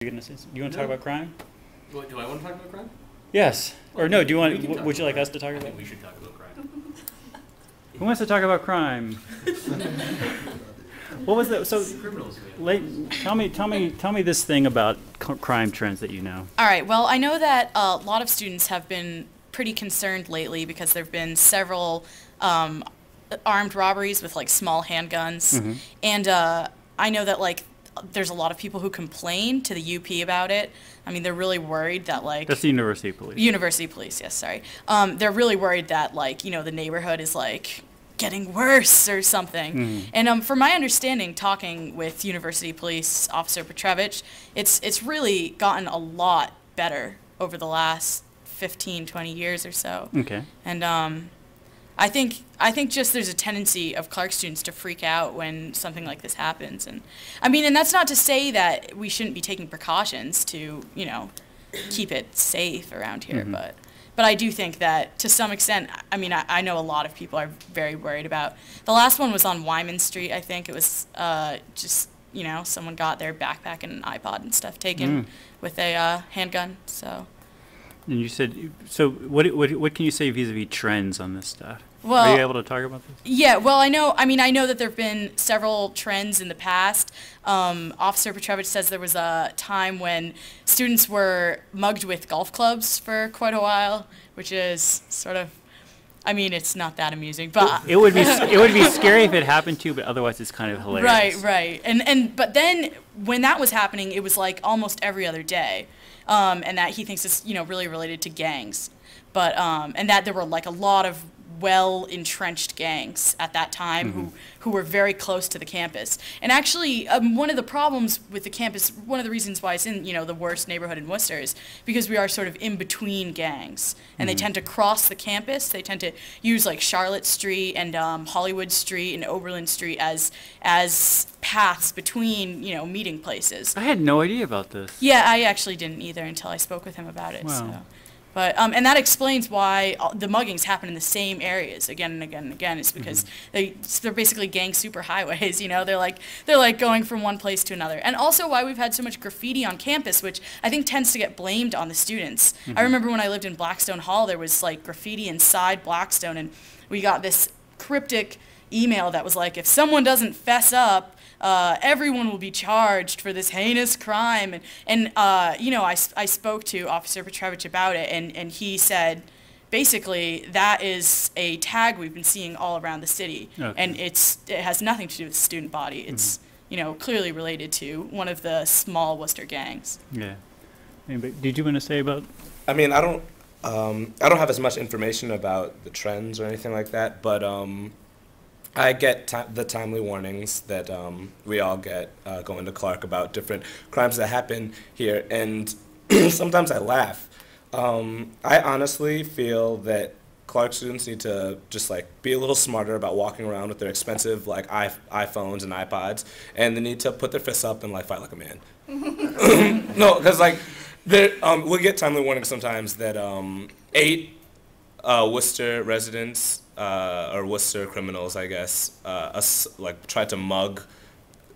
Do you want to talk about crime? What, do I want to talk about crime? Yes. Or no, do you want, would you like crime. us to talk I about think we should talk about crime. Who wants to talk about crime? What was that? So, Criminals. tell me this thing about crime trends that you know. All right. Well, I know that a lot of students have been pretty concerned lately because there have been several armed robberies with like small handguns, and I know that like there's a lot of people who complain to the UP about it. I mean, they're really worried that like That's the university police. University police, yes, sorry. They're really worried that like the neighborhood is like getting worse or something. And from my understanding, talking with University Police Officer Petrevich, it's really gotten a lot better over the last 15, 20 years or so. Okay. And I think just there's a tendency of Clark students to freak out when something like this happens. And I mean, and that's not to say that we shouldn't be taking precautions to, keep it safe around here, but I do think that to some extent, I mean, I know a lot of people are very worried about. The last one was on Wyman Street, I think. It was just, someone got their backpack and an iPod and stuff taken with a handgun, so. And you said, so what can you say vis-a-vis trends on this stuff? Well, are you able to talk about this? Yeah, well, I know that there have been several trends in the past. Officer Petrevich says there was a time when students were mugged with golf clubs for quite a while, which is sort of, I mean, it's not that amusing, but it would be scary if it happened to you, but otherwise it's kind of hilarious. Right. But then when that was happening, it was like almost every other day. And that he thinks is, really related to gangs. But, and that there were like a lot of well-entrenched gangs at that time who were very close to the campus. And actually, one of the problems with the campus, one of the reasons why it's in, the worst neighborhood in Worcester is because we are sort of in between gangs. And they tend to cross the campus. They tend to use like Charlotte Street and Hollywood Street and Oberlin Street as paths between, meeting places. I had no idea about this. Yeah, I actually didn't either until I spoke with him about it. Wow. So. But and that explains why the muggings happen in the same areas again and again and again. It's because they're basically gang superhighways. They're like going from one place to another. And also why we've had so much graffiti on campus, which I think tends to get blamed on the students. I remember when I lived in Blackstone Hall, there was like graffiti inside Blackstone, and we got this cryptic email that was like, if someone doesn't fess up, everyone will be charged for this heinous crime. And I spoke to Officer Petrevich about it, and he said, basically, that is a tag we've been seeing all around the city. Okay. And it has nothing to do with the student body. It's, clearly related to one of the small Worcester gangs. Yeah. Anybody, did you want to say about? I mean, I don't have as much information about the trends or anything like that, but I get the timely warnings that we all get going to Clark about different crimes that happen here, and sometimes I laugh. I honestly feel that Clark students need to just like be a little smarter about walking around with their expensive like iPhones and iPods, and they need to put their fists up and like fight like a man. No, because like we'll get timely warnings sometimes that 8 Worcester residents. Or Worcester criminals, I guess, tried to mug,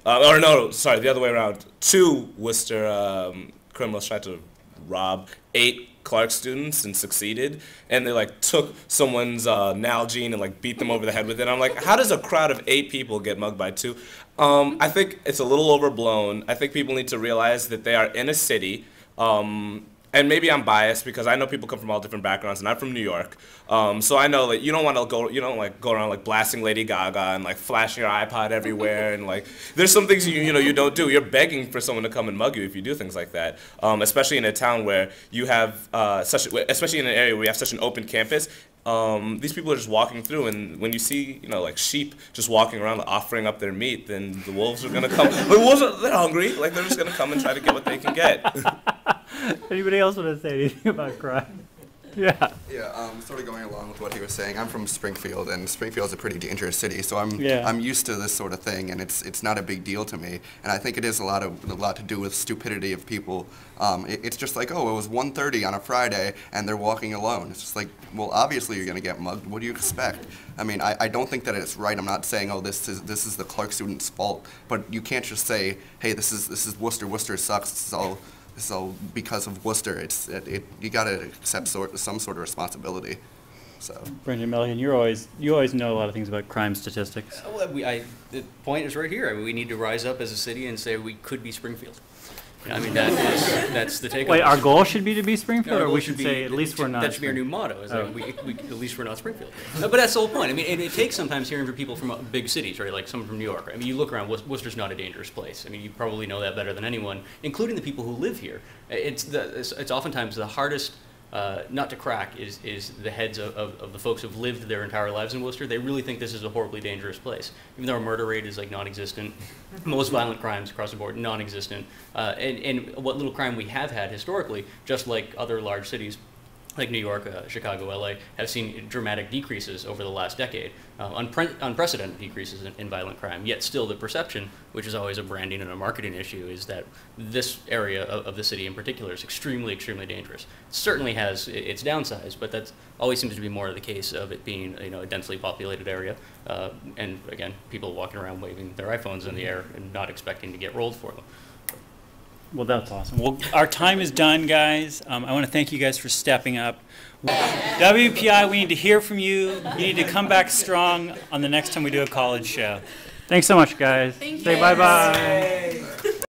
or no, sorry, the other way around. 2 Worcester criminals tried to rob 8 Clark students and succeeded, and they like took someone's Nalgene and like beat them over the head with it. I'm like, how does a crowd of 8 people get mugged by 2? I think it's a little overblown. I think people need to realize that they are in a city. And maybe I'm biased because I know people come from all different backgrounds, and I'm from New York. So I know that you don't want to go around like blasting Lady Gaga and like flashing your iPod everywhere, and like there's some things you don't do. You're begging for someone to come and mug you if you do things like that. Especially in a town where you have especially in an area where you have such an open campus. These people are just walking through, and when you see, like sheep just walking around offering up their meat, then the wolves are gonna come. The wolves they're hungry, like they're just gonna come and try to get what they can get. Anybody else want to say anything about crime? Yeah. Yeah, sort of going along with what he was saying, I'm from Springfield, and Springfield's a pretty dangerous city, so I'm used to this sort of thing, and it's not a big deal to me. And I think it is a lot to do with stupidity of people. It's just like, oh, it was 1:30 on a Friday, and they're walking alone. It's just like, well, obviously you're going to get mugged. What do you expect? I mean, I don't think that it's right. I'm not saying, oh, this is the Clark students' fault, but you can't just say, hey, this is Worcester. Worcester sucks. This is all So because of Worcester, you got to accept some sort of responsibility. So. Brendan Milligan, you always know a lot of things about crime statistics. Well, the point is right here. I mean, we need to rise up as a city and say we could be Springfield. I mean, that's the takeaway. Wait, our goal should be to be Springfield, Our or goal we should say at least we're not. That should be our new motto. Is that we, at least we're not Springfield. But that's the whole point. I mean, it takes sometimes hearing from people from big cities, right? Like someone from New York. I mean, you look around. Worcester's not a dangerous place. I mean, you probably know that better than anyone, including the people who live here. It's oftentimes the hardest nut to crack is the heads of the folks who've lived their entire lives in Worcester. They really think this is a horribly dangerous place, even though our murder rate is like non-existent. Most violent crimes across the board, non-existent. And what little crime we have had historically, just like other large cities, like New York, Chicago, LA, have seen dramatic decreases over the last decade, unprecedented decreases in violent crime. Yet still the perception, which is always a branding and a marketing issue, is that this area of the city in particular is extremely, extremely dangerous. It certainly has its downsides, but that always seems to be more the case of it being a densely populated area. And again, people walking around waving their iPhones in the air and not expecting to get rolled for them. Well, that's awesome. Well, our time is done, guys. I want to thank you guys for stepping up. WPI, we need to hear from you. You need to come back strong on the next time we do a college show. Thanks so much, guys. Thank you. Say bye-bye.